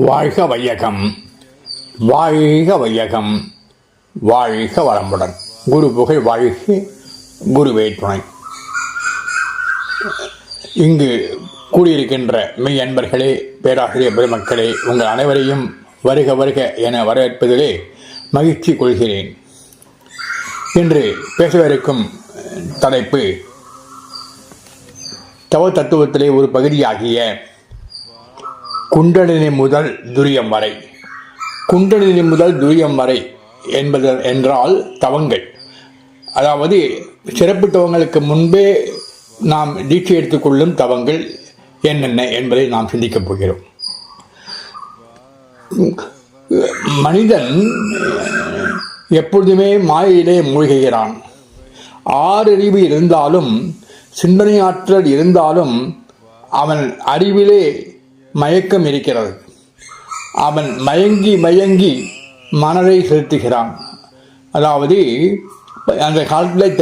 வாழ்க வையகம், வாழ்க வையகம், வாழ்க வளமுடன். குரு புகழ் வாழ்க, குருவே துணை. இங்கு கூடியிருக்கின்ற மெய் அன்பர்களே, பேராசிரியர் பெருமக்களே, உங்கள் அனைவரையும் வருக வருக என வரவேற்பதிலே மகிழ்ச்சி கொள்கிறேன். இன்று பேசவிருக்கும் தலைப்பு தவ தத்துவத்திலே ஒரு பகுதியாகிய குண்டலினி முதல் துரியம் வரை. குண்டலினி முதல் துரியம் வரை என்றால் தவங்கள், அதாவது சிறப்பு தவங்களுக்கு முன்பே நாம் தீட்சை எடுத்துக்கொள்ளும் தவங்கள் என்னென்ன என்பதை நாம் சிந்திக்கப் போகிறோம். மனிதன் எப்பொழுதுமே மாயையிலே மூழ்குகிறான். ஆறறிவு இருந்தாலும், சிந்தனை ஆற்றல் இருந்தாலும், அவன் அறிவிலே மயக்கம் இருக்கிறது. அவன் மயங்கி மயங்கி மனதை செலுத்துகிறான். அதாவது அந்த காலத்தில்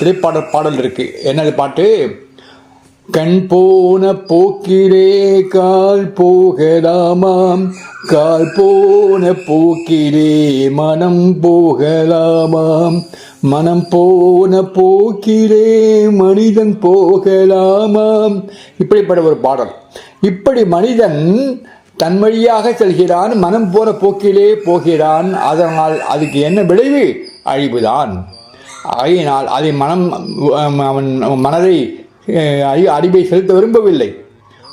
திரைப்பாடல் பாடல் இருக்கு. என்னது பாட்டு? கண் போன போக்கிலே கால் போகலாமாம், கால் போன போக்கிலே மனம் போகலாமாம், மனம் போன போக்கிலே மனிதன் போகலாமாம். இப்படிப்பட்ட ஒரு பாடல். இப்படி மனிதன் தன் வழியாக செல்கிறான், மனம் போன போக்கிலே போகிறான். அதனால் அதுக்கு என்ன விளைவு? அழிவுதான். ஆகையினால் அதை அவன் மனதை அறிவை செலுத்த விரும்பவில்லை,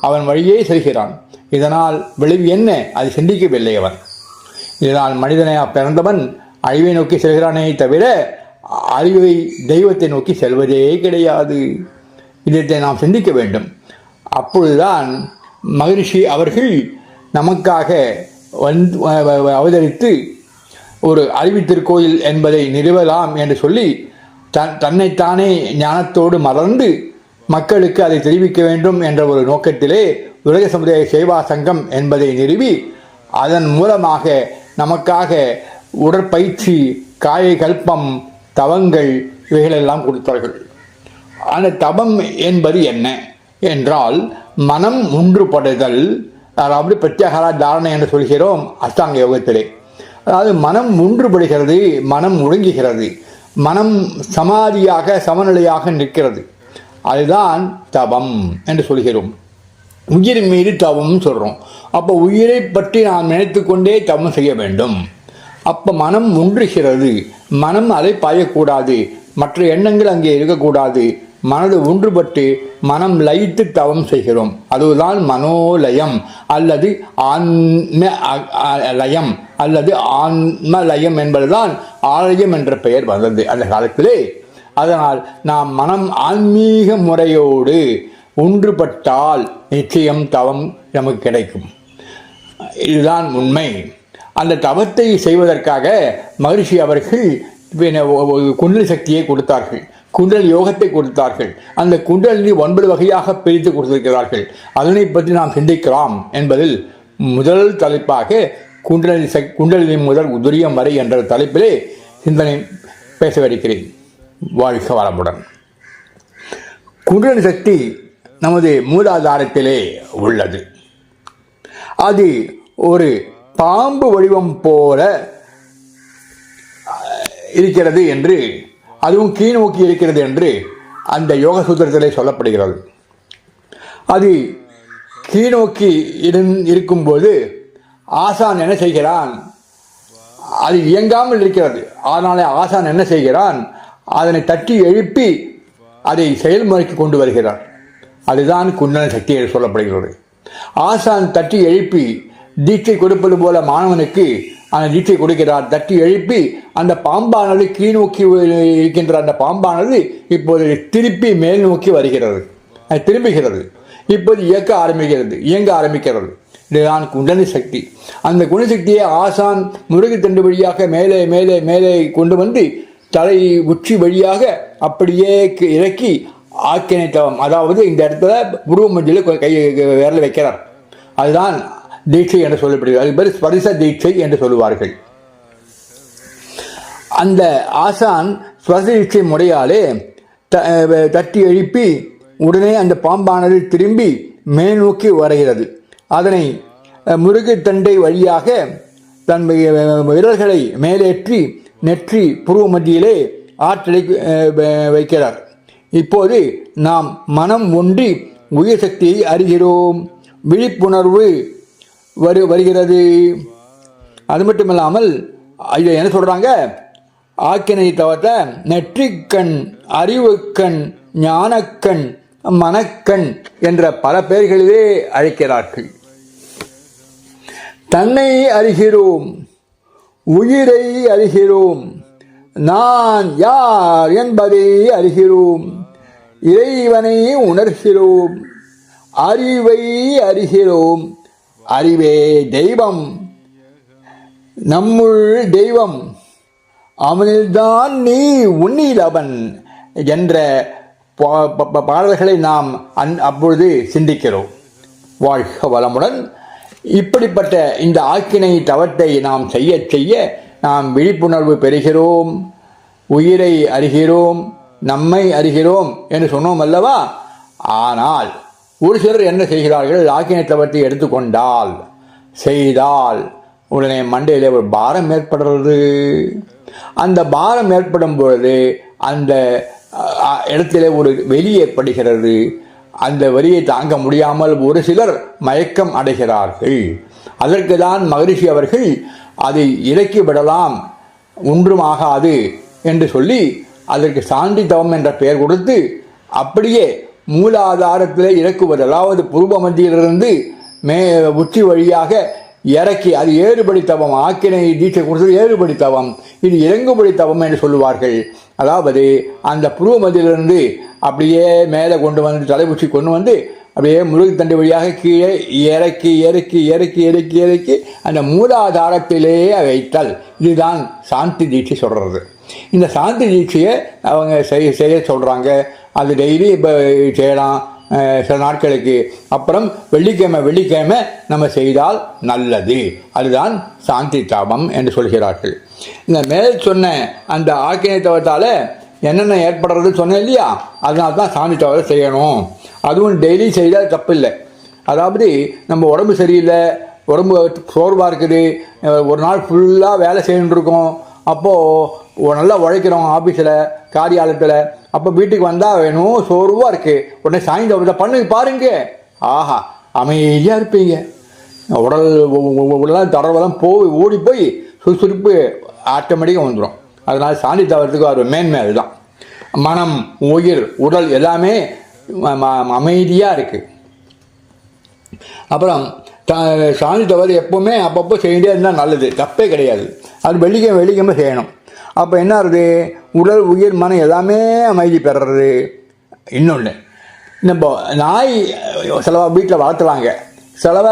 அவன் வழியே செல்கிறான். இதனால் விளைவு என்ன? அதை சிந்திக்கவில்லை அவன். இதனால் மனிதனை பிறந்தவன் அழிவை நோக்கி செல்கிறானே தவிர அறிவை தெய்வத்தை நோக்கி செல்வதே கிடையாது. இதை நாம் சிந்திக்க வேண்டும். அப்பொழுதுதான் மகரிஷி அவர்கள் நமக்காக அவதரித்து ஒரு அறிவு திருக்கோயில் என்பதை நிறுவலாம் என்று சொல்லி தன்னைத்தானே ஞானத்தோடு மறந்து மக்களுக்கு அதை தெரிவிக்க வேண்டும் என்ற ஒரு நோக்கத்திலே உலக சமுதாய சேவா சங்கம் என்பதை நிறுவி அதன் மூலமாக நமக்காக உடற்பயிற்சி, காய கல்பம், தவங்கள் இவைகளெல்லாம் கொடுத்தார்கள். அந்த தவம் என்பது என்ன என்றால் மனம் ஒன்றுபடுதல், அதாவது பிரத்யாகார தாரணை என்று சொல்கிறோம் அஷ்டாங்க யோகத்திலே. அதாவது மனம் ஒன்றுபடுகிறது, மனம் ஒடுங்குகிறது, மனம் சமாதியாக சமநிலையாக நிற்கிறது. அதுதான் தவம் என்று சொல்கிறோம். உயிரின் மீது தவம் சொல்கிறோம். அப்போ உயிரை பற்றி நாம் நினைத்து கொண்டே தவம் செய்ய வேண்டும். அப்போ மனம் ஒன்றுகிறது, மனம் அதை பாயக்கூடாது, மற்ற எண்ணங்கள் அங்கே இருக்கக்கூடாது. மனது ஒன்றுபட்டு மனம் லயித்து தவம் செய்கிறோம். அதுதான் மனோலயம் அல்லது ஆன்மலயம் அல்லது ஆன்மலயம் என்பதுதான் ஆலயம் என்ற பெயர் வந்தது அந்த காலத்திலே. அதனால் நாம் மனம் ஆன்மீக முறையோடு ஒன்றுபட்டால் நிச்சயம் தவம் நமக்கு கிடைக்கும். இதுதான் உண்மை. அந்த தவத்தை செய்வதற்காக மகரிஷி அவர்கள் குண்டல் சக்தியை கொடுத்தார்கள், குண்டல் யோகத்தை கொடுத்தார்கள். அந்த குண்டலினி 9 வகையாக பிரித்து கொடுத்திருக்கிறார்கள். அதனை பற்றி நாம் சிந்திக்கலாம் என்பதில் முதல் தலைப்பாக குண்டலினி முதல் துரியம் வரை என்ற தலைப்பிலே சிந்தனை பேசவிருக்கிறேன். வாழ்க வளமுடன். குண்டலினி சக்தி நமது மூலாதாரத்திலே உள்ளது. அது ஒரு பாம்பு வடிவம் போல இருக்கிறது என்று, அதுவும் கீழ் நோக்கி இருக்கிறது என்று அந்த யோக சூத்திரத்திலே சொல்லப்படுகிறது. அது கீழ் நோக்கி இருக்கும்போது ஆசான் என்ன செய்கிறான்? அது இயங்காமல் இருக்கிறது. அதனால ஆசான் என்ன செய்கிறான்? அதனை தட்டி எழுப்பி அதை செயல்முறைக்கு கொண்டு வருகிறார். அதுதான் குண்டலினி சக்தி என்று சொல்லப்படுகிறது. ஆசான் தட்டி எழுப்பி தீட்சை கொடுப்பது போல மாணவனுக்கு அந்த தீட்சை கொடுக்கிறார். தட்டி எழுப்பி அந்த பாம்பானது கீழ் நோக்கி இருக்கின்ற அந்த பாம்பானது இப்போது திருப்பி மேல் நோக்கி வருகிறது, அது திரும்புகிறது, இப்போது இயங்க ஆரம்பிக்கிறது. இதுதான் குண்டலினி சக்தி. அந்த குணசக்தியை ஆசான் முருகை தண்டு வழியாக மேலே மேலே மேலே கொண்டு வந்து தலை உச்சி வழியாக அப்படியே இறக்கி ஆக்கினை தவம், அதாவது இந்த இடத்துல உருவ மஞ்சள் கை விரல வைக்கிறார். அதுதான் தீட்சை என்று சொல்லப்படுகிறது. அது பேர் ஸ்பரிச தீட்சை என்று சொல்லுவார்கள். அந்த ஆசான் ஸ்வசிகிச்சை முறையாலே தட்டி எழுப்பி உடனே அந்த பாம்பானது திரும்பி மேல் நோக்கி வருகிறது. அதனை முருகுத்தண்டை வழியாக தன் விரல்களை மேலேற்றி நெற்றி புருவ மத்தியிலே ஆற்றலை வைக்கிறார். இப்போது நாம் மனம் ஒன்றி உயிர் சக்தியை அறிகிறோம். விழிப்புணர்வு வருகிறது. அது மட்டும் இல்லாமல் இதை என்ன சொல்றாங்க, ஆக்கினை தவிர நெற்றிக்கண், அறிவுக்கண், ஞானக்கண், மனக்கண் என்ற பல பெயர்களிலே அழைக்கிறார்கள். தன்னை அறிகிறோம், உயிரை அறிகிறோம், நான் யார் என்பதை அறிகிறோம், இறைவனை உணர்கிறோம், அறிவை அறிகிறோம், அறிவே தெய்வம், நம்முள் தெய்வம், அவனில்தான் நீ உன்னில் அவன் என்ற பாடல்களை நாம் அப்பொழுது சிந்திக்கிறோம். வாழ்க வளமுடன். இப்படிப்பட்ட இந்த ஆக்கினை தவத்தை நாம் செய்ய செய்ய நாம் விழிப்புணர்வு பெறுகிறோம், உயிரை அறிகிறோம், நம்மை அறிகிறோம் என்று சொன்னோம் அல்லவா. ஆனால் ஒரு சிலர் என்ன செய்கிறார்கள், ஆக்கினை தவத்தை எடுத்துக்கொண்டால் செய்தால் உடனே மண்டையில் ஒரு பாரம் ஏற்படுறது. அந்த பாரம் ஏற்படும் பொழுது அந்த இடத்திலே ஒரு வெளி ஏற்படுகிறது. அந்த வரியை தாங்க முடியாமல் ஒரு சிலர் மயக்கம் அடைகிறார்கள். அதற்கு தான் மகரிஷி அவர்கள் அதை இறக்கி விடலாம், ஒன்றும் ஆகாது என்று சொல்லி அதற்கு சாந்தி தவம் என்ற பெயர் கொடுத்து அப்படியே மூலாதாரத்தில் இறக்குவது, அதாவது பூர்வ மத்தியிலிருந்து உச்சி வழியாக இறக்கி, அது ஏறுபடி தவம். ஆக்கினை தீட்சை கொடுத்தது ஏறுபடி தவம், இது இறங்குபடி தவம் என்று சொல்லுவார்கள். அதாவது அந்த புருவ மத்தியிலிருந்து அப்படியே மேலே கொண்டு வந்து தலைபுச்சி கொண்டு வந்து அப்படியே முருகுத்தண்டை வழியாக கீழே இறக்கி இறக்கி இறக்கி இறக்கி இறக்கி அந்த மூலாதாரத்திலே வைத்தல். இதுதான் சாந்தி தீட்சை சொல்கிறது. இந்த சாந்தி தீட்சையை அவங்க செய்ய சொல்கிறாங்க. அது டெய்லி இப்போ செய்யலாம் சில நாட்களுக்கு. அப்புறம் வெள்ளிக்கிழமை நம்ம செய்தால் நல்லது. அதுதான் சாந்தி தாபம் என்று சொல்கிறார்கள். இந்த மேல் சொன்ன அந்த ஆக்கினை தவத்தால் என்னென்ன ஏற்படுறது சொன்னேன் இல்லையா, அதனால தான் சாந்தி தவத்தை செய்யணும். அதுவும் டெய்லி செய்தால் தப்பு இல்லை. அதாவது நம்ம உடம்பு சரியில்லை, உடம்பு சோர்வாக இருக்குது, ஒரு நாள் ஃபுல்லாக வேலை செய்யணுன்னு இருக்கோம், அப்போது நல்லா உழைக்கிறோம் ஆஃபீஸில் காரியாலயத்தில், அப்போ வீட்டுக்கு வந்தால் வேணும் சோர்வாக இருக்குது, உடனே சாயந்தரம் பண்ணி பாருங்க, ஆஹா அமைதியாக இருப்பீங்க. உடலாம் தடவெல்லாம் ஓடி போய் சுறுசுறுப்பு ஆட்டோமேட்டிக்காக வந்துடும். அதனால் சாந்தி தவறதுக்கு ஒரு மேன்மை அதுதான். மனம், உயிர், உடல் எல்லாமே அமைதியாக இருக்குது. அப்புறம் சாந்தி தவறு எப்போவுமே அப்பப்போ செய்யவே இருந்தால் நல்லது, தப்பே கிடையாது. அது வெள்ளிக்கிழமை செய்யணும். அப்போ என்ன ஆகுது, உடல், உயிர், மனம் எல்லாமே அமைதி பெறுறது. இன்னொன்று, நம்ம நாய் சிலவா வீட்டில் வளர்த்துறாங்க, சிலவா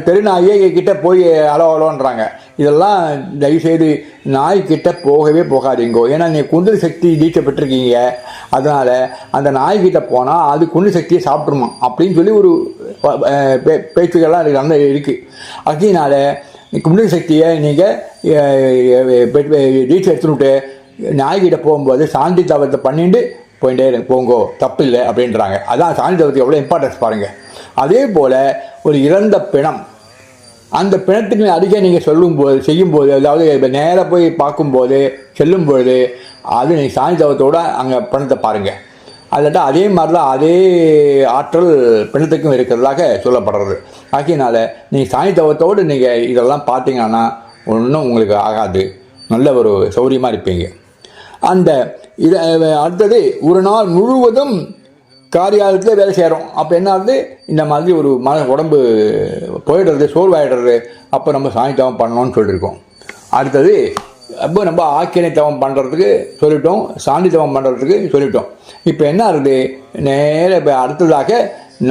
தெரு நாயே கிட்ட போய் அலோன்றாங்க. இதெல்லாம் தயவுசெய்து நாய்கிட்ட போகவே போகாதீங்கோ. ஏன்னா நீங்கள் குண்டலி சக்தி தீட்சை பெற்றிருக்கீங்க, அதனால் அந்த நாய்கிட்ட போனால் அது குண்டலி சக்தியை சாப்பிட்ருமா அப்படின்னு சொல்லி ஒரு பேச்சுக்கள்லாம் இருக்குது. அதனால குண்டலி சக்தியை நீங்கள் தீட்சை எடுத்துட்டு நாய்கிட்ட போகும்போது சாந்தி தவத்தை பண்ணிட்டு போயிட்டே போங்கோ, தப்பு இல்லை அப்படின்றாங்க. அதான் சாந்தி தவத்துக்கு எவ்வளோ இம்பார்ட்டன்ஸ் பாருங்கள். அதே போல் ஒரு இறந்த பிணம், அந்த பிணத்துக்கு அருகே நீங்கள் செய்யும்போது, அதாவது நேராக போய் பார்க்கும்போது செல்லும்பொழுது அது நீங்கள் சாந்தி தவத்தோடு அங்கே பிணத்தை பாருங்கள். அதில் அதே மாதிரி தான் அதே ஆற்றல் பிணத்துக்கும் இருக்கிறதாக சொல்லப்படுறது. ஆகையினால நீங்கள் சாந்தி தவத்தோடு நீங்கள் இதெல்லாம் பார்த்தீங்கன்னா ஒன்றும் உங்களுக்கு ஆகாது, நல்ல ஒரு சௌரியமாக இருப்பீங்க. அந்த அடுத்தது ஒரு நாள் முழுவதும் காரியாலயத்தில் வேலை செய்கிறோம். அப்போ என்ன ஆகுது, இந்த மாதிரி ஒரு உடம்பு போயிடுறது, சோர்வாயிடுறது. அப்போ நம்ம சாந்தி தவம் பண்ணணும்னு சொல்லியிருக்கோம். அடுத்தது அப்போ நம்ம ஆக்கினை தவம் பண்ணுறதுக்கு சொல்லிட்டோம், சாந்தி தவம் பண்ணுறதுக்கு சொல்லிட்டோம். இப்போ என்ன ஆகுது, நேர இப்போ அடுத்ததாக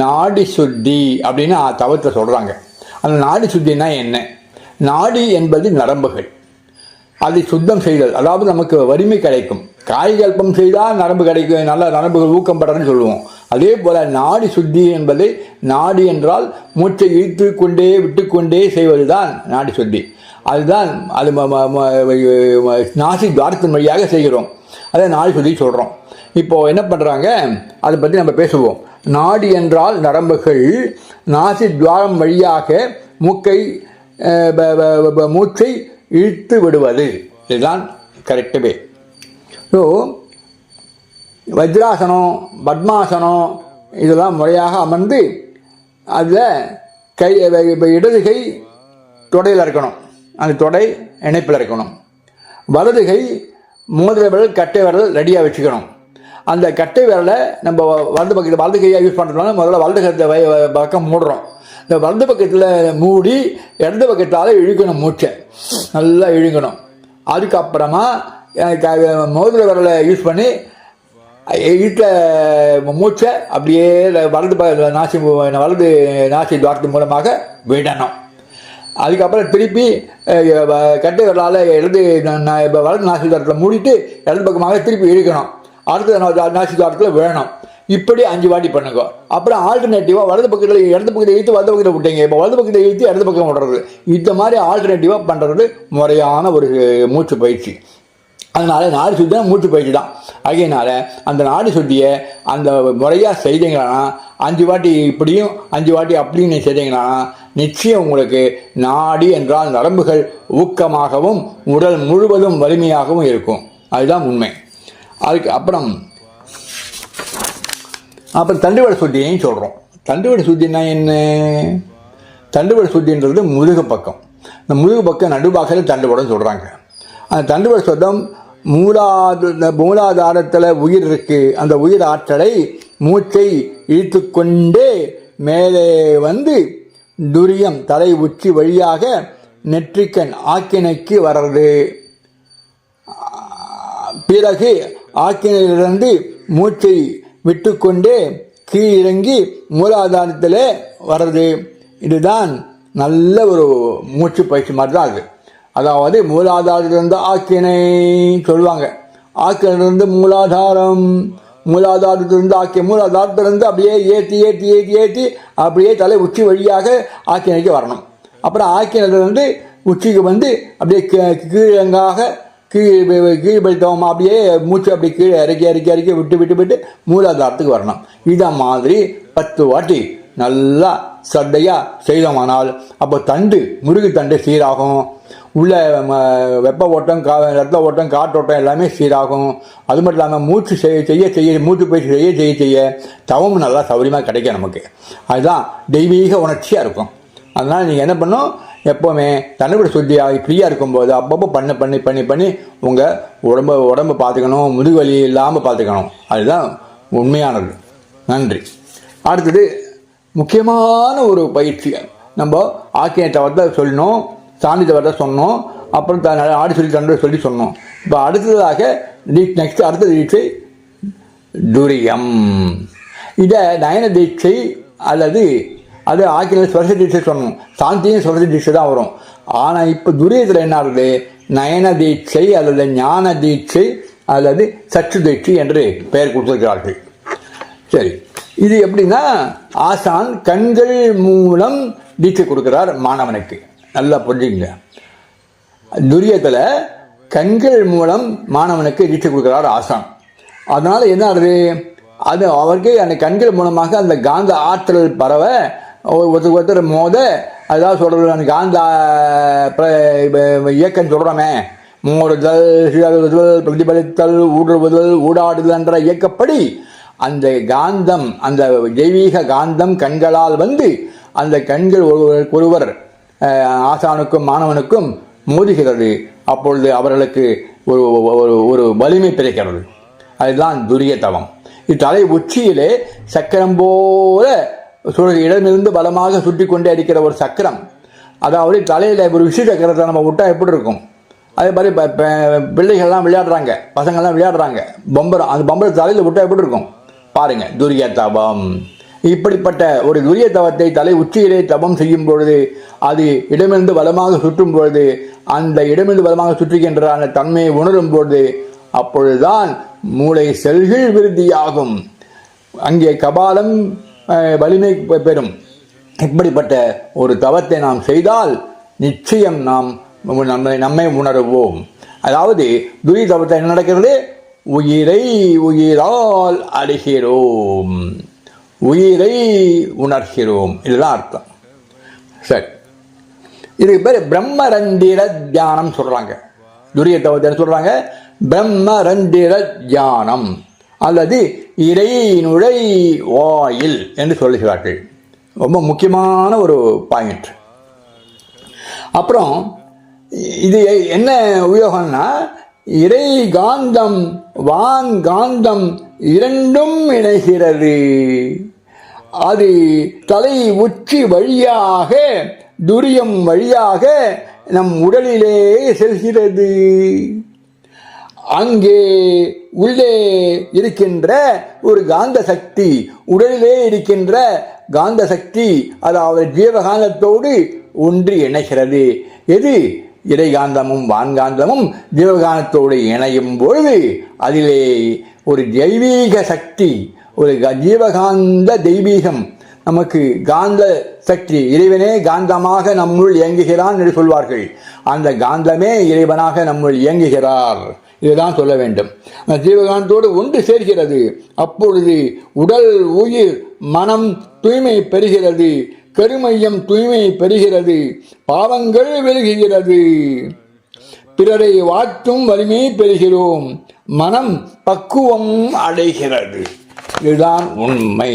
நாடி சுத்தி அப்படின்னு தவத்தை சொல்கிறாங்க. அந்த நாடி சுத்தின்னா என்ன? நாடி என்பது நரம்புகள், அதை சுத்தம் செய்தல், அதாவது நமக்கு வலிமை கிடைக்கும். காய்கல்பம் செய்தால் நரம்பு கிடைக்கும், நல்ல நரம்புகள் ஊக்கம் பெறன்னு சொல்லுவோம். அதே போல் நாடி சுத்தி என்பதை, நாடி என்றால் மூச்சை இழுத்து கொண்டே விட்டுக்கொண்டே செய்வது தான் நாடி சுத்தி. அதுதான் அது நாசி துவாரத்தின் வழியாக செய்கிறோம். அதை நாடி சுத்தி சொல்கிறோம். இப்போது என்ன பண்ணுறாங்க, அதை பற்றி நம்ம பேசுவோம். நாடி என்றால் நரம்புகள், நாசி துவாரம் வழியாக மூச்சை இழுத்து விடுவது. இதுதான் கரெக்டுவே. ஸோ வஜ்ராசனம், பத்மாசனம் இதெல்லாம் முறையாக அமர்ந்து அதில் இடது கை தொடையில் இருக்கணும், அந்த தொடை இணைப்பில் இருக்கணும். வலது கை மோதிர விரல் கட்டை விரல் ரெடியாக வச்சுக்கணும். அந்த கட்டை விரலை நம்ம வலது கையாக யூஸ் பண்ணுறதுனால முதல்ல வலது பக்கம் மூடுறோம். இந்த வலது பக்கத்தில் மூடி இடது பக்கத்தால் இழுக்கணும், மூச்சை நல்லா இழுக்கணும். அதுக்கப்புறமா மோதிர விரலை யூஸ் பண்ணி வீட்டில் மூச்சை அப்படியே வலது நாசி துவாரத்தின் மூலமாக விடணும். அதுக்கப்புறம் திருப்பி கட்டை விரலால் வலது நாசி துவாரத்தில் மூடிட்டு இடது பக்கமாக திருப்பி இழுக்கணும். அடுத்த நாசி துவாரத்தில் விழணும். இப்படி 5 வாட்டி பண்ணுங்க. அப்புறம் ஆல்டர்னேட்டிவாக இடது பக்கத்தில் இழுத்து வலது பக்கத்தில் விட்டீங்க, இப்போ வலது பக்கத்தில் இழுத்து இடது பக்கம் விடுறது. இந்த மாதிரி ஆல்டர்னேட்டிவாக பண்ணுறது முறையான ஒரு மூச்சு பயிற்சி. அதனால் நாடி சுத்தி தான் மூச்சு பயிற்சி தான். ஆகையினால அந்த நாடி சுத்தியை அந்த முறையாக செய்தீங்கன்னா 5 வாட்டி இப்படியும் 5 வாட்டி அப்படின்னு செய்தீங்கன்னா நிச்சயம் உங்களுக்கு நாடி என்றால் நரம்புகள் ஊக்கமாகவும் உடல் முழுவதும் வலிமையாகவும் இருக்கும். அதுதான் உண்மை. அதுக்கு அப்புறம் தண்டுவட சுத்தியையும் சொல்கிறோம். தண்டுவட சுத்தின்னா என்ன? தண்டுவட சுத்தின்றது முதுகு பக்கம். இந்த முதுகு பக்கம் நடுபாகத்தில் தண்டுவடம் சொல்கிறாங்க. அந்த தண்டுவட சுத்தம் மூலாதாரத்தில் உயிர் இருக்கு. அந்த உயிர் ஆற்றலை மூச்சை இழுத்து கொண்டே மேலே வந்து துரியம் தலை உச்சி வழியாக நெற்றிக்கண் ஆக்கினைக்கு வர்றது. பிறகு ஆக்கினையிலிருந்து மூச்சை விட்டுக்கொண்டே கீழிறங்கி மூலாதாரத்தில் வர்றது. இதுதான் நல்ல ஒரு மூச்சு பயிற்சி மாதிரி தான் அது. அதாவது மூலாதாரத்திலிருந்து ஆக்கினை சொல்லுவாங்க, ஆக்கினிலிருந்து மூலாதாரம், மூலாதாரத்திலிருந்து மூலாதாரத்திலிருந்து அப்படியே ஏற்றி ஏற்றி ஏற்றி ஏற்றி அப்படியே தலை உச்சி வழியாக ஆக்கினைக்கு வரணும். அப்புறம் ஆக்கினிலிருந்து உச்சிக்கு வந்து அப்படியே கீழங்காக கீழ்படுத்தவும் அப்படியே மூச்சு அப்படி கீழே இறக்கி விட்டு மூலாதாரத்துக்கு வரணும். இதை மாதிரி 10 வாட்டி நல்லா சட்டையாக செய்தோமானால் அப்போ முதுகு தண்டு சீராகும். உள்ள வெப்ப ஓட்டம், ரத்த ஓட்டம், காற்றோட்டம் எல்லாமே சீராகும். அது மட்டும் இல்லாமல் மூச்சு செய்ய மூச்சு பயிற்சி செய்ய தவம் நல்லா சௌகரியமாக கிடைக்கும் நமக்கு. அதுதான் தெய்வீக உணர்ச்சியாக இருக்கும். அதனால் நீங்கள் என்ன பண்ணணும், எப்போவுமே தன்னுடைய சுத்தியாக ஃப்ரீயாக இருக்கும்போது அப்பப்போ பண்ணி உங்கள் உடம்பை பார்த்துக்கணும், முதுகுவலி இல்லாமல் பார்த்துக்கணும். அதுதான் உண்மையானது. நன்றி. அடுத்தது முக்கியமான ஒரு பயிற்சி. நம்ம ஆக்கிய தவத்தை சொல்லணும், சாந்தி தவத்தை சொன்னோம், அப்புறம் ஆடி சொல்லி தண்டை சொன்னோம். இப்போ அடுத்ததாக அடுத்த தீட்சை துரியம். இதை நயன தீட்சை அல்லது அது ஆக்கிய ஸ்வரச தீட்சை சொன்னோம். சாந்தியும் ஸ்வரச தீட்சை தான் வரும். ஆனால் இப்போ துரியத்தில் என்ன ஆகுது, நயன தீட்சை அல்லது ஞான தீட்சை அல்லது சற்று தீட்சை என்று பெயர் கொடுத்திருக்கிறார்கள். சரி, இது எப்படின்னா ஆசான் கண்கள் மூலம் தீட்சை கொடுக்கிறார் மாணவனுக்கு. நல்லா புரிஞ்சுங்க. துரியத்தில் கண்கள் மூலம் மாணவனுக்கு தீட்சை கொடுக்கிறார் ஆசான். அதனால என்ன ஆகுது, அது அவருக்கு அந்த கண்கள் மூலமாக அந்த காந்த ஆற்றல் பரவ ஒருத்தர் மோத, அதாவது சொல்றது அந்த காந்த இயக்கம் சொல்கிறோமே, மூடுதல், பிரதிபலித்தல், ஊடுருவுதல், ஊடாடுதல் என்ற இயக்கப்படி அந்த காந்தம், அந்த தெய்வீக காந்தம் கண்களால் வந்து அந்த கண்கள் ஒருவர் ஆசானுக்கும் மாணவனுக்கும் மோதுகிறது. அப்பொழுது அவர்களுக்கு ஒரு வலிமை பிறக்கிறது. அதுதான் துரிய தவம். இத்தலை உச்சியிலே சக்கரம் போல இடமிருந்து பலமாக சுற்றி கொண்டே அடிக்கிற ஒரு சக்கரம். அதாவது தலையில் ஒரு விஷய சக்கரத்தை நம்ம விட்டா எப்படி இருக்கும், அதே மாதிரி பிள்ளைகள்லாம் விளையாடுறாங்க, பசங்கள்லாம் விளையாடுறாங்க, பம்பரம், அந்த பம்பரம் தலையில் விட்டா எப்படி இருக்கும் பாருங்க. துரிய தவம். இப்படிப்பட்ட ஒரு துரிய தவத்தை தலை உச்சியிலே தவம் செய்யும் பொழுது அது இடமிருந்து பலமாக சுற்றும் பொழுது, அந்த இடமிருந்து பலமாக சுற்றுகின்ற அந்த தன்மையை உணரும் பொழுது அப்பொழுதுதான் மூளை செல்கள் விருத்தியாகும். அங்கே கபாலம் வலிமை பெறும். இப்படிப்பட்ட ஒரு தவத்தை நாம் செய்தால் நிச்சயம் நாம் நம்மை உணர்வோம். அதாவது துரிய தவத்தை என்ன நடக்கிறது? உயிரை உயிரால் அறிகிறோம், உயிரை உணர்கிறோம், இதுதான் அர்த்தம். சரி, இதுக்கு பேர் பிரம்மரந்திர தியானம் சொல்றாங்க. துரிய தவத்தை சொல்றாங்க பிரம்மரந்திர தியானம் அல்லது இறை நுழை வாயில் என்று சொல்லுகிறார்கள். ரொம்ப முக்கியமான ஒரு பாயிண்ட். அப்புறம் இது என்ன உபயோகம்னா, இறை காந்தம் வான் காந்தம் இரண்டும் இணைகிறது. அது தலை உச்சி வழியாக துரியம் வழியாக நம் உடலிலே செல்கிறது. அங்கே உள்ளே இருக்கின்ற ஒரு காந்த சக்தி, உடலிலே இருக்கின்ற காந்த சக்தி, அதாவது ஜீவகாந்தத்தோடு ஒன்று இணைகிறது. எது? இறைகாந்தமும் வான்காந்தமும் ஜீவகாந்தத்தோடு இணையும் பொழுது அதிலே ஒரு தெய்வீக சக்தி, ஒரு ஜீவகாந்த தெய்வீகம், நமக்கு காந்த சக்தி, இறைவனே காந்தமாக நம்முள் இயங்குகிறான் என்று சொல்வார்கள். அந்த காந்தமே இறைவனாக நம்முள் இயங்குகிறார், இதுதான் சொல்ல வேண்டும். அந்த ஜீவகாந்தோடு ஒன்று சேர்கிறது. அப்பொழுது உடல் உயிர் மனம் தூய்மை பெறுகிறது, கருமையம் தூய்மை பெறுகிறது, பாவங்கள் விலகுகிறது, பிறரை வாழ்த்தும் வலிமை பெறுகிறோம், மனம் பக்குவம் அடைகிறது. இதுதான் உண்மை.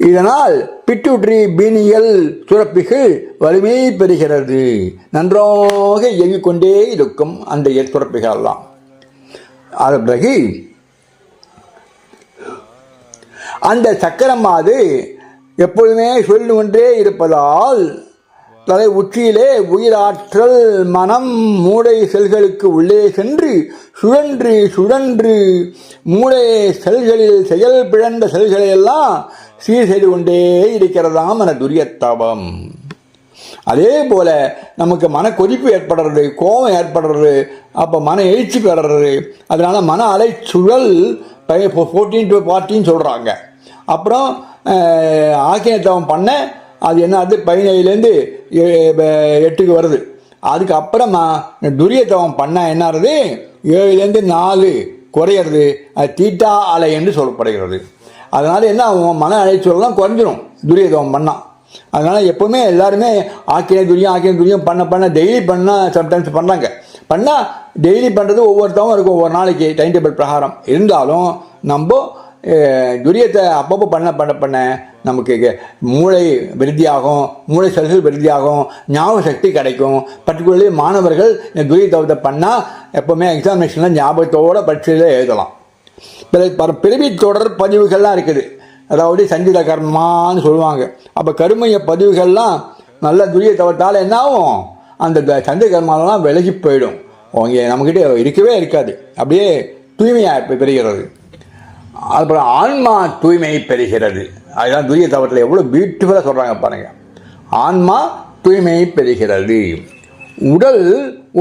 இதனால் பிட்யூட்டரி பீனியல் சுரப்பிகள் வலிமை பெறுகிறது, நன்றாக இயங்கிக் கொண்டே இருக்கும் அந்த சுரப்பிகள் எல்லாம். அது பிறகு அந்த சக்கரமாது எப்பொழுதுமே சொல்லி கொண்டே இருப்பதால் தலை உச்சியிலே உயிராற்றல் மனம் மூளை செல்களுக்கு உள்ளே சென்று சுழன்று சுழன்று மூளை செல்களில் செயல் பிழந்த செல்களை எல்லாம் சீர் செய்து கொண்டே இருக்கிறதாம் அந்த துரியத்தவம். அதே போல நமக்கு மன கொதிப்பு ஏற்படுறது, கோபம் ஏற்படுறது, அப்போ மன எழுச்சி பெறுறது. அதனால மன அலை சுழல் 14 to 40 சொல்கிறாங்க. அப்புறம் ஆக்கியத்தவம் பண்ண அது என்ன ஆகுது, 17லேருந்து 8க்கு வருது. அதுக்கப்புறமா துரியத்தவம் பண்ண என்ன ஆகுது, 7லேருந்து 4 குறையிறது. அது தீட்டா அலை என்று சொல்லப்படுகிறது. அதனால் என்ன ஆகும், மன அலைச்சூழலாம் குறைஞ்சிரும் துரியத்தவம் பண்ணால். அதனால் எப்போவுமே எல்லாருமே ஆக்கிய துரியம் பண்ண டெய்லி பண்ணால் சம்டைம்ஸ் பண்ணுறாங்க. பண்ணால் டெய்லி பண்ணுறது ஒவ்வொருத்தவங்க இருக்கும், ஒவ்வொரு நாளைக்கு டைம் டேபிள் பிரகாரம். இருந்தாலும் நம்ம துரியத்தை அப்பப்போ பண்ண நமக்கு மூளை விருத்தியாகும், மூளை செல்கள் விருத்தியாகும், ஞாபக சக்தி கிடைக்கும். பர்டிகுலர்லி மாணவர்கள் இந்த துரிய தவத்தை பண்ணால் எப்போவுமே எக்ஸாமினேஷனில் ஞாபகத்தோடு பரீட்சையில் எழுதலாம். பிறவி தொடர் பதிவுகள்லாம் இருக்குது, அதாவது சஞ்சித கர்மான்னு சொல்லுவாங்க. அப்போ கருமைய பதிவுகள்லாம் நல்ல துரிய தவத்தால் என்ன ஆகும், அந்த சஞ்சித கர்மாலாம் விலகி போயிடும். அவங்க நம்மக்கிட்ட இருக்கவே இருக்காது, அப்படியே தூய்மையாக பெறுகிறது. அப்புறம் ஆன்மா தூய்மை பெறுகிறது. அதுதான் துரிய தவத்தில் எவ்வளோ பியூட்டிஃபுல்லாக சொல்கிறாங்க பாருங்க. ஆன்மா தூய்மை பெறுகிறது, உடல்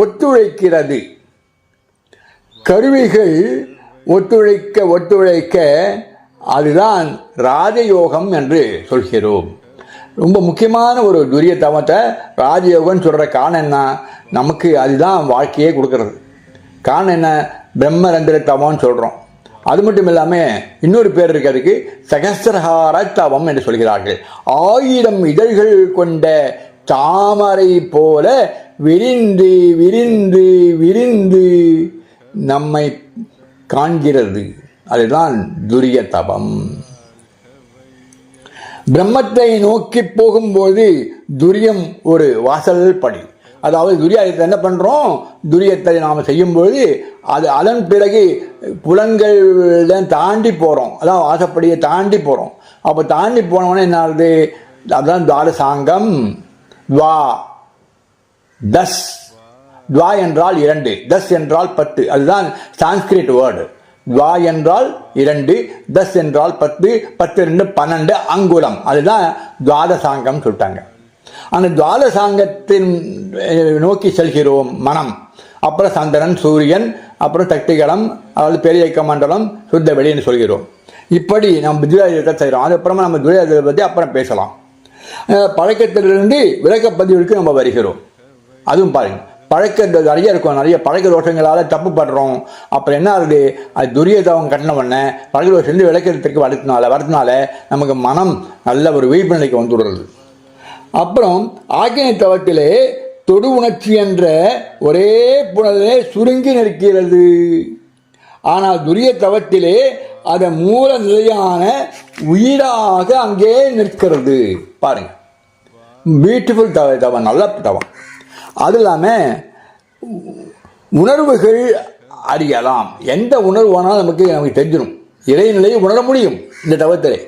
ஒத்துழைக்கிறது, கருவிகள் ஒத்துழைக்க அதுதான் ராஜயோகம் என்று சொல்கிறோம். ரொம்ப முக்கியமான ஒரு துரிய தவத்தை ராஜயோகம்னு சொல்கிற காரணம் என்ன, நமக்கு அதுதான் வாழ்க்கையே கொடுக்கறது. காரணம் என்ன, பிரம்மரந்திர தவம்னு சொல்கிறோம். அது மட்டும் இல்லாமல் இன்னொரு பேர் இருக்கு, அதுக்கு சகஸ்ரஹார தவம் என்று சொல்கிறார்கள். 1000 இதழ்கள் கொண்ட தாமரை போல விரிந்து விரிந்து விரிந்து நம்மை காண்கிறது, அதுதான் துரிய தவம். பிரம்மத்தை நோக்கி போகும்போது துரியம் ஒரு வாசல் படி. அதாவது துரியத்தை என்ன பண்ணுறோம், துரியத்தை நாம் செய்யும்போது அது அதன் பிறகு புலன்கள் தாண்டி போகிறோம், அதான் வாசப்படியை தாண்டி போகிறோம். அப்போ தாண்டி போனோன்னே என்ன ஆகுது, அதுதான் துவாதசாங்கம். தஸ், துவா என்றால் 2, தஸ் என்றால் 10, அதுதான் சான்ஸ்கிரிட் வேர்டு. துவா என்றால் 2, தஸ் என்றால் 10, 10 2 12 அங்குலம், அதுதான் துவாதசாங்கம் சொல்லிட்டாங்க. அந்த துவாதசாங்கத்தின் நோக்கி செல்கிறோம் மனம். அப்புறம் சந்திரன் சூரியன், அப்புறம் சக்திகளம், அதாவது பெரிய மண்டலம், சுத்த வெளின்னு சொல்கிறோம். இப்படி நம்ம துரியாதத்தை செய்கிறோம். அதுக்கப்புறமா நம்ம துரியாதத்தை பற்றி அப்புறம் பேசலாம். பழக்கத்திலிருந்து விளக்கப்பதிவுக்கு நம்ம வருகிறோம். அதுவும் பாருங்க, பழக்க நிறைய இருக்கும், நிறைய பழக்க தோஷங்களால் தப்பு படுறோம். அப்புறம் என்ன ஆகுது, அது துரிய தவம் கட்டின உடனே பழக்க தோஷம் விளக்கிறதுக்கு வரதுனால நமக்கு மனம் நல்ல ஒரு விழிப்புநிலைக்கு வந்துடுறது. அப்புறம் ஆக்கினை தவத்திலே தொடு உணர்ச்சி என்ற ஒரே புனலே சுருங்கி நிற்கிறது. ஆனால் துரிய தவத்திலே அதை மூல நிலையான உயிராக அங்கே நிற்கிறது. பாருங்க, பியூட்டிஃபுல் தவம், நல்ல தவம். அது இல்லாமல் உணர்வுகள் அறியலாம். எந்த உணர்வானாலும் நமக்கு தெரிஞ்சிடும். இறைநிலையை உணர முடியும் இந்த தவத்திலே.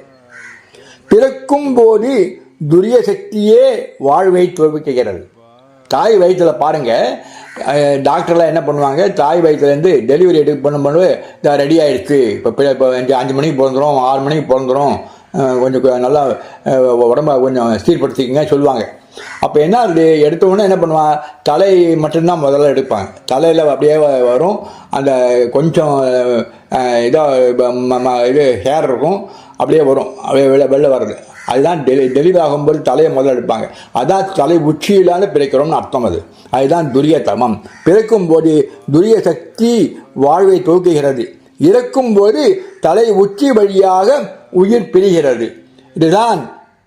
பிறக்கும் போது துரிய சக்தியே வாழ்வை துவக்குகிறது. தாய் வயிற்றில் பாருங்கள், டாக்டர்லாம் என்ன பண்ணுவாங்க, தாய் வயிற்றுலேருந்து டெலிவரி பண்ணும்போது ரெடி ஆகிடுச்சு, இப்போ 5 மணிக்கு பிறந்துடும், 6 மணிக்கு பிறந்துடும், கொஞ்சம் நல்லா உடம்ப கொஞ்சம் சீர்படுத்திக்கங்க சொல்லுவாங்க. அப்போ என்ன ஆகுது, எடுத்த உடனே என்ன பண்ணுவான், தலை மட்டும்தான் முதல்ல எடுப்பாங்க. தலையில் அப்படியே வரும், அந்த கொஞ்சம் இது ஹேர் இருக்கும், அப்படியே வரும், அப்படியே வெளில வர்றது. அதுதான் டெலிவரி ஆகும்போது தலையை முதல்ல எடுப்பாங்க. அதான் தலை உச்சியிலான பிறக்கிறோம்னு அர்த்தம். அதுதான் துரிய தமம். பிறக்கும் போது துரிய சக்தி வாழ்வை துவக்குகிறது. இறக்கும் போது தலை உச்சி வழியாக உயிர் பிரிகிறது. இதுதான்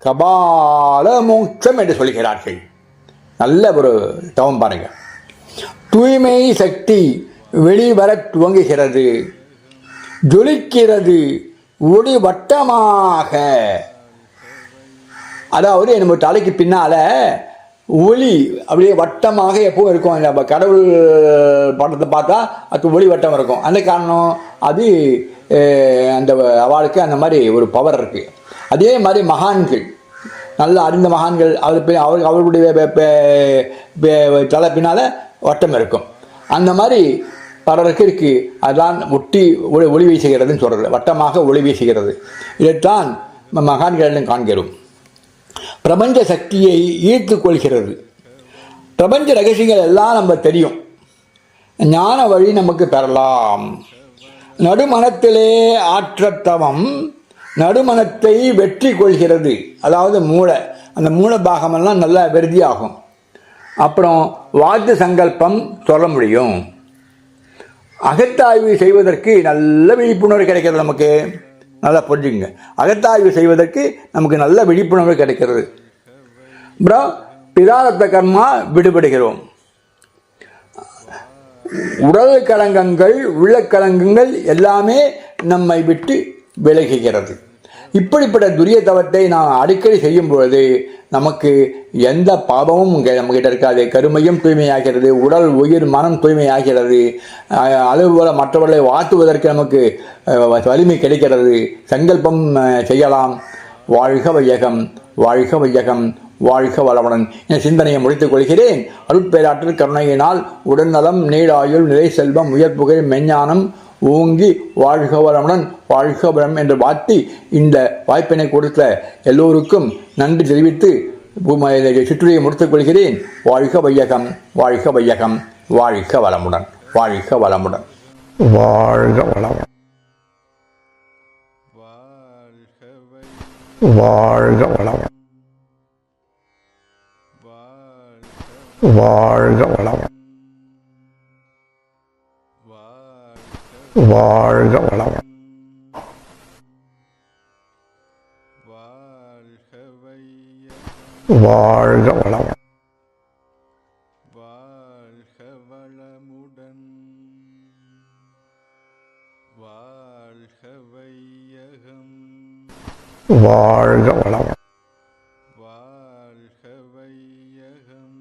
கபால மோட்சம் என்று சொல்கிறார்கள். நல்ல ஒரு தவம் பாருங்க. தூய்மை சக்தி வெளிவர துவங்குகிறது, ஜொலிக்கிறது ஒளி வட்டமாக. அதாவது நம்ம தலைக்கு பின்னால ஒளி அப்படியே வட்டமாக எப்பவும் இருக்கும். நம்ம கடவுள் படத்தை பார்த்தா அது ஒளி வட்டம் இருக்கும். அந்த காரணம் அது அந்த அவளுக்கு அந்த மாதிரி ஒரு பவர் இருக்கு. அதே மாதிரி மகான்கள், நல்ல அறிந்த மகான்கள், அவர்களுடைய தலை பின்னால வட்டம் இருக்கும். அந்த மாதிரி பலருக்கு இருக்கு. அதுதான் ஒளி வீசுகிறதுன்னு சொல்றது, வட்டமாக ஒளி வீசுகிறது. இதைத்தான் மகான்களிடம் காண்கிறோம். பிரபஞ்ச சக்தியை ஈர்த்து கொள்கிறது. பிரபஞ்ச ரகசியங்கள் எல்லாம் நம்ம தெரியும். ஞான வழி நமக்கு பெறலாம். நடுமனத்திலே ஆற்றத்தவம் நடுமனத்தை வெற்றி கொள்கிறது. அதாவது மூளை, அந்த மூல பாகமெல்லாம் நல்லா வெறுதியாகும். அப்புறம் வாத்து சங்கல்பம் சொல்ல முடியும். அகத்தாய்வு செய்வதற்கு நல்ல விழிப்புணர்வு கிடைக்கிறது. நமக்கு நல்லா புரிஞ்சுக்குங்க, அகத்தாய்வு செய்வதற்கு நமக்கு நல்ல விழிப்புணர்வு கிடைக்கிறது. அப்புறம் பிராரத்த கர்மா விடுபடுகிறோம். உடல் களங்கங்கள், உள்ளக்கலங்கங்கள் எல்லாமே நம்மை விட்டு விலகுகிறது. இப்படிப்பட்ட துரிய தவத்தை நாம் அடிக்கடி செய்யும் பொழுது நமக்கு எந்த பாவமும் நம்மகிட்ட இருக்காது. கருமையும் தூய்மையாகிறது, உடல் உயிர் மனம் தூய்மையாகிறது. அளவுபோல மற்றவர்களை வாழ்த்துவதற்கு நமக்கு வலிமை கிடைக்கிறது. சங்கல்பம் செய்யலாம். வாழ்க வையகம், வாழ்க வையகம், வாழ்க வளமுடன் என் சிந்தனையை முடித்துக் கொள்கிறேன். அருட்பேராற்றல் கருணையினால் உடல்நலம், நீடாயுள், நிலை செல்வம், உயர்ப்புகழ், மெஞ்ஞானம் ஓங்கி வாழ்க வளமுடன், வாழ்க வளம் என்று வாழ்த்தி இந்த வாய்ப்பினை கொடுத்த எல்லோருக்கும் நன்றி தெரிவித்து சுற்றுரையை முடித்துக் கொள்கிறேன். வாழ்க வையகம், வாழ்க வையகம், வாழ்க வளமுடன், வாழ்க வளமுடன், வாழ்க வளமுடன், வாழ்க வளமுடன், வாழ்க வளமுடன், வாழ்க வளமுடன், வாழ்க வளமுடன், வாழ்க வளமுடன், வாழ்க வையகம், வாழ்க வளமுடன், வாழ்க வையகம்,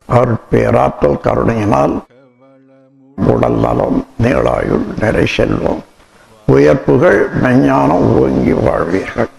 அருட்பேராற்றல் கருணையினால் உடல் நலம், நீளாயுள், நிறை செல்வம், உயர்ப்புகள், மெஞ்ஞானம் ஓங்கி வாழ்வீர்கள்.